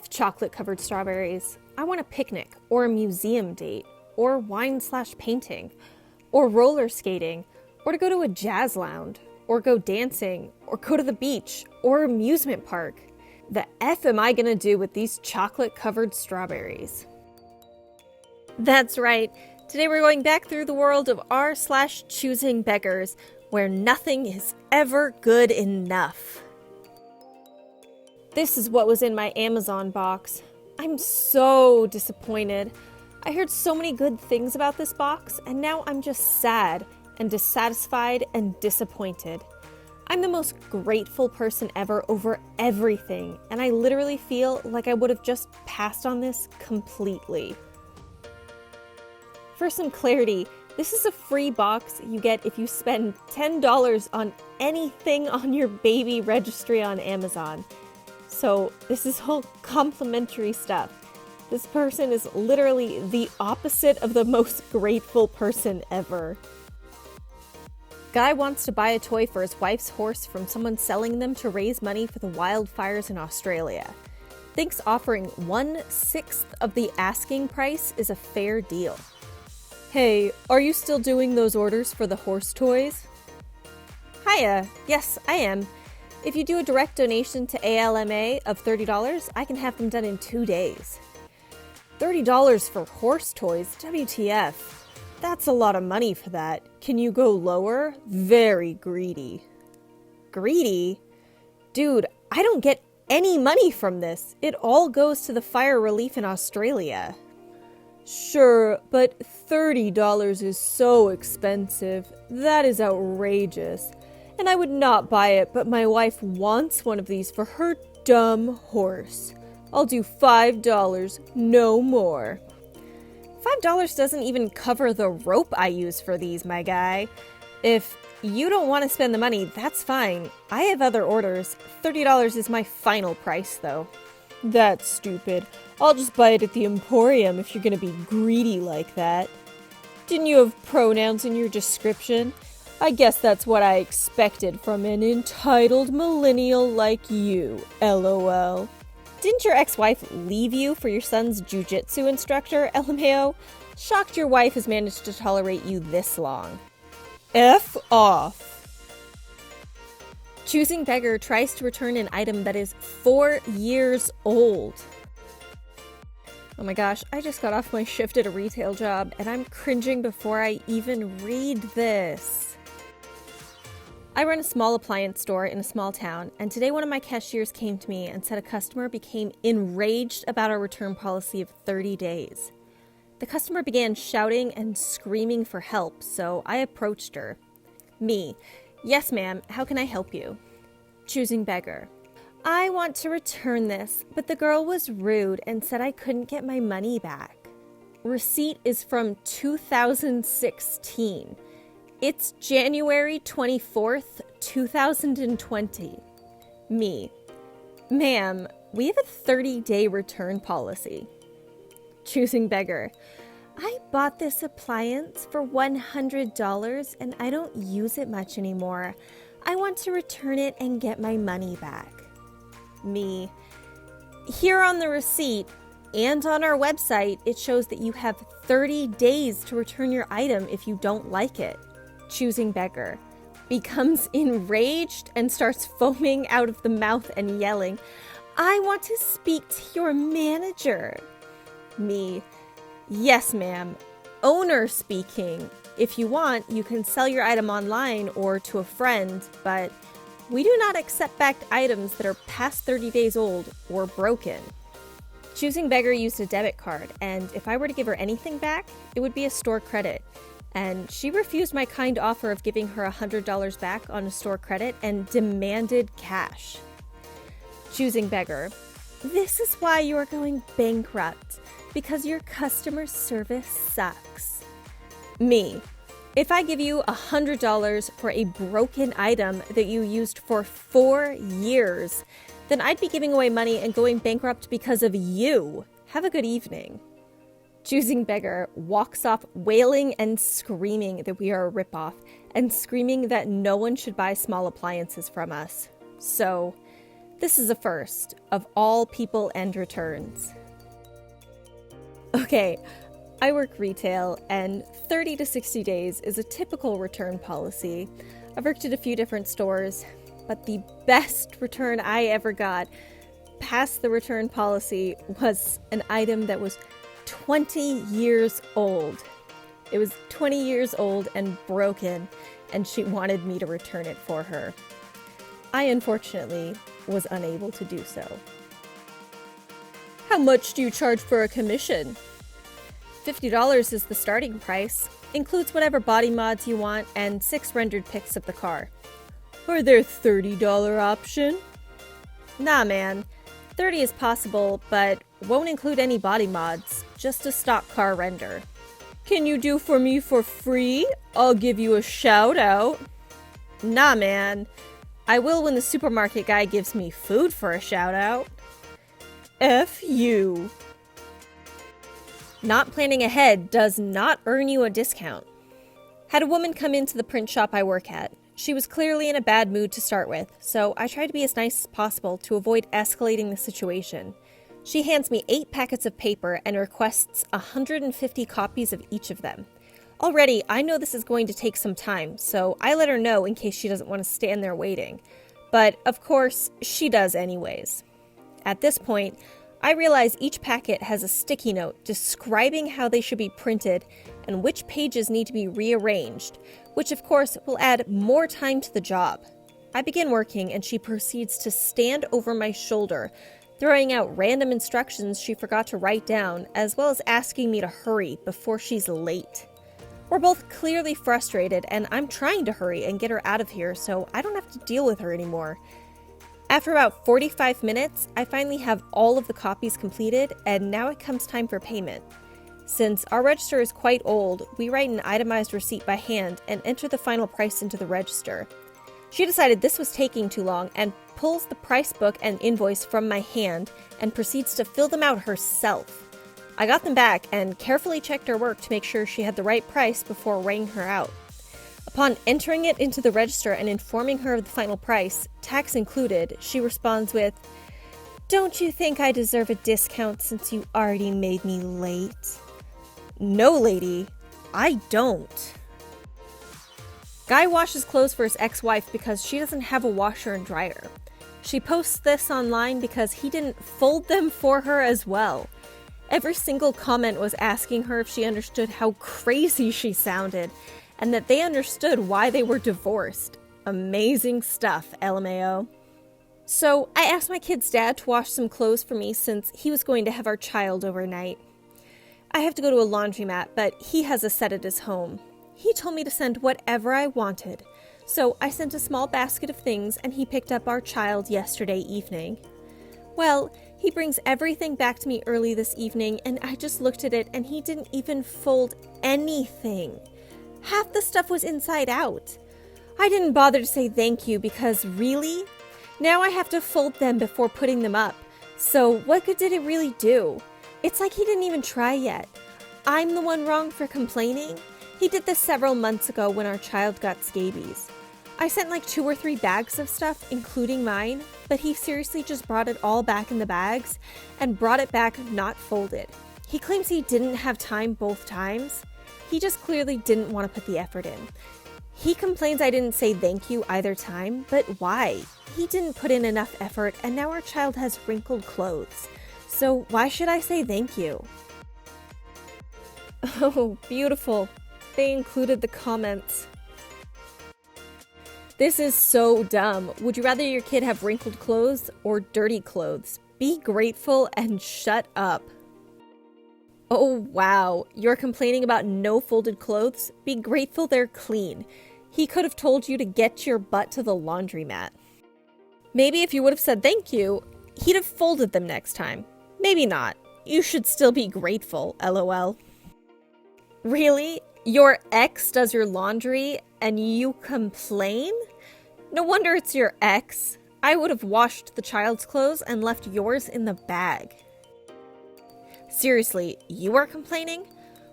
love chocolate-covered strawberries. I want a picnic, or a museum date, or wine/painting, or roller skating, or to go to a jazz lounge, or go dancing, or go to the beach, or amusement park. The F am I gonna do with these chocolate-covered strawberries? That's right. Today we're going back through the world of r/ChoosingBeggars, where nothing is ever good enough. This is what was in my Amazon box. I'm so disappointed. I heard so many good things about this box, and now I'm just sad and dissatisfied and disappointed. I'm the most grateful person ever over everything, and I literally feel like I would have just passed on this completely. For some clarity, this is a free box you get if you spend $10 on anything on your baby registry on Amazon. So this is all complimentary stuff. This person is literally the opposite of the most grateful person ever. Guy wants to buy a toy for his wife's horse from someone selling them to raise money for the wildfires in Australia. Thinks offering 1/6 of the asking price is a fair deal. Hey, are you still doing those orders for the horse toys? Hiya, yes, I am. If you do a direct donation to ALMA of $30, I can have them done in 2 days. $30 for horse toys? WTF. That's a lot of money for that. Can you go lower? Very greedy. Greedy? Dude, I don't get any money from this. It all goes to the fire relief in Australia. Sure, but $30 is so expensive. That is outrageous. And I would not buy it, but my wife wants one of these for her dumb horse. I'll do $5, no more. $5 doesn't even cover the rope I use for these, my guy. If you don't want to spend the money, that's fine. I have other orders. $30 is my final price, though. That's stupid. I'll just buy it at the Emporium if you're gonna be greedy like that. Didn't you have pronouns in your description? I guess that's what I expected from an entitled millennial like you, LOL. Didn't your ex-wife leave you for your son's jujitsu instructor, LMAO? Shocked your wife has managed to tolerate you this long. F off. Choosing Beggar tries to return an item that is 4 years old. Oh my gosh, I just got off my shift at a retail job and I'm cringing before I even read this. I run a small appliance store in a small town, and today one of my cashiers came to me and said a customer became enraged about our return policy of 30 days. The customer began shouting and screaming for help, so I approached her. Me. Yes, ma'am, how can I help you? Choosing Beggar. I want to return this, but the girl was rude and said I couldn't get my money back. Receipt is from 2016. It's January 24th, 2020. Me. Ma'am, we have a 30-day return policy. Choosing Beggar. I bought this appliance for $100 and I don't use it much anymore. I want to return it and get my money back. Me. Here on the receipt and on our website, it shows that you have 30 days to return your item if you don't like it. Choosing Beggar. Becomes enraged and starts foaming out of the mouth and yelling, I want to speak to your manager. Me. Yes, ma'am. Owner speaking. If you want, you can sell your item online or to a friend, but we do not accept back items that are past 30 days old or broken. Choosing Beggar used a debit card, and if I were to give her anything back, it would be a store credit. And she refused my kind offer of giving her $100 back on a store credit and demanded cash. Choosing Beggar. This is why you are going bankrupt, because your customer service sucks. Me. If I give you $100 for a broken item that you used for 4 years, then I'd be giving away money and going bankrupt because of you. Have a good evening. Choosing Beggar walks off wailing and screaming that we are a ripoff and screaming that no one should buy small appliances from us. So, This is a first of all people and returns. Okay, I work retail, and 30 to 60 days is a typical return policy. I've worked at a few different stores, but the best return I ever got past the return policy was an item that was 20 years old. It was 20 years old and broken, and she wanted me to return it for her. I unfortunately was unable to do so. How much do you charge for a commission? $50 is the starting price. Includes whatever body mods you want and 6 rendered pics of the car. Are there $30 option? Nah man, 30 is possible, but won't include any body mods, just a stock car render. Can you do for me for free? I'll give you a shout out. Nah man, I will when the supermarket guy gives me food for a shout out. F you. Not planning ahead does not earn you a discount. Had a woman come into the print shop I work at. She was clearly in a bad mood to start with, so I tried to be as nice as possible to avoid escalating the situation. She hands me 8 packets of paper and requests 150 copies of each of them. Already, I know this is going to take some time, so I let her know in case she doesn't want to stand there waiting. But, of course, she does anyways. At this point, I realize each packet has a sticky note describing how they should be printed and which pages need to be rearranged, which of course will add more time to the job. I begin working and she proceeds to stand over my shoulder, throwing out random instructions she forgot to write down, as well as asking me to hurry before she's late. We're both clearly frustrated and I'm trying to hurry and get her out of here so I don't have to deal with her anymore. After about 45 minutes, I finally have all of the copies completed, and now it comes time for payment. Since our register is quite old, we write an itemized receipt by hand and enter the final price into the register. She decided this was taking too long and pulls the price book and invoice from my hand and proceeds to fill them out herself. I got them back and carefully checked her work to make sure she had the right price before weighing her out. Upon entering it into the register and informing her of the final price, tax included, she responds with, "Don't you think I deserve a discount since you already made me late?" No, lady, I don't. Guy washes clothes for his ex-wife because she doesn't have a washer and dryer. She posts this online because he didn't fold them for her as well. Every single comment was asking her if she understood how crazy she sounded, and that they understood why they were divorced. Amazing stuff, LMAO. So I asked my kid's dad to wash some clothes for me since he was going to have our child overnight. I have to go to a laundromat, but he has a set at his home. He told me to send whatever I wanted, so I sent a small basket of things and he picked up our child yesterday evening. Well, he brings everything back to me early this evening and I just looked at it and he didn't even fold anything. Half the stuff was inside out. I didn't bother to say thank you because really? Now I have to fold them before putting them up. So what good did it really do? It's like he didn't even try yet. I'm the one wrong for complaining. He did this several months ago when our child got scabies. I sent like 2 or 3 bags of stuff, including mine, but he seriously just brought it all back in the bags and brought it back not folded. He claims he didn't have time both times. He just clearly didn't want to put the effort in. He complains I didn't say thank you either time, but why? He didn't put in enough effort and now our child has wrinkled clothes. So why should I say thank you? Oh, beautiful. They included the comments. This is so dumb. Would you rather your kid have wrinkled clothes or dirty clothes? Be grateful and shut up. Oh wow, you're complaining about no folded clothes? Be grateful they're clean. He could have told you to get your butt to the laundromat. Maybe if you would have said thank you, he'd have folded them next time. Maybe not. You should still be grateful, LOL. Really? Your ex does your laundry and you complain? No wonder it's your ex. I would have washed the child's clothes and left yours in the bag. Seriously, you are complaining?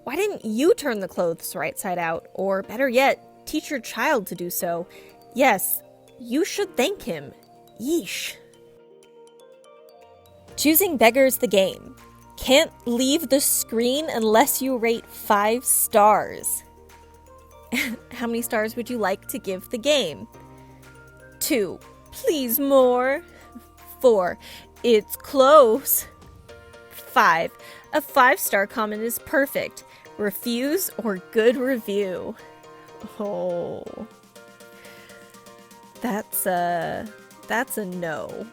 Why didn't you turn the clothes right side out? Or better yet, teach your child to do so. Yes, you should thank him. Yeesh. Choosing Beggars the game. Can't leave the screen unless you rate 5 stars. How many stars would you like to give the game? 2. Please more. 4. It's close. 5. A 5-star comment is perfect. Refuse or good review. Oh. That's a no.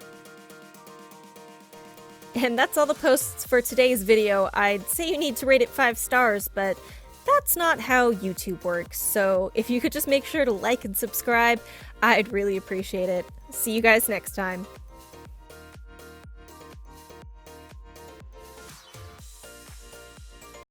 And that's all the posts for today's video. I'd say you need to rate it 5 stars, but that's not how YouTube works. So if you could just make sure to like and subscribe, I'd really appreciate it. See you guys next time.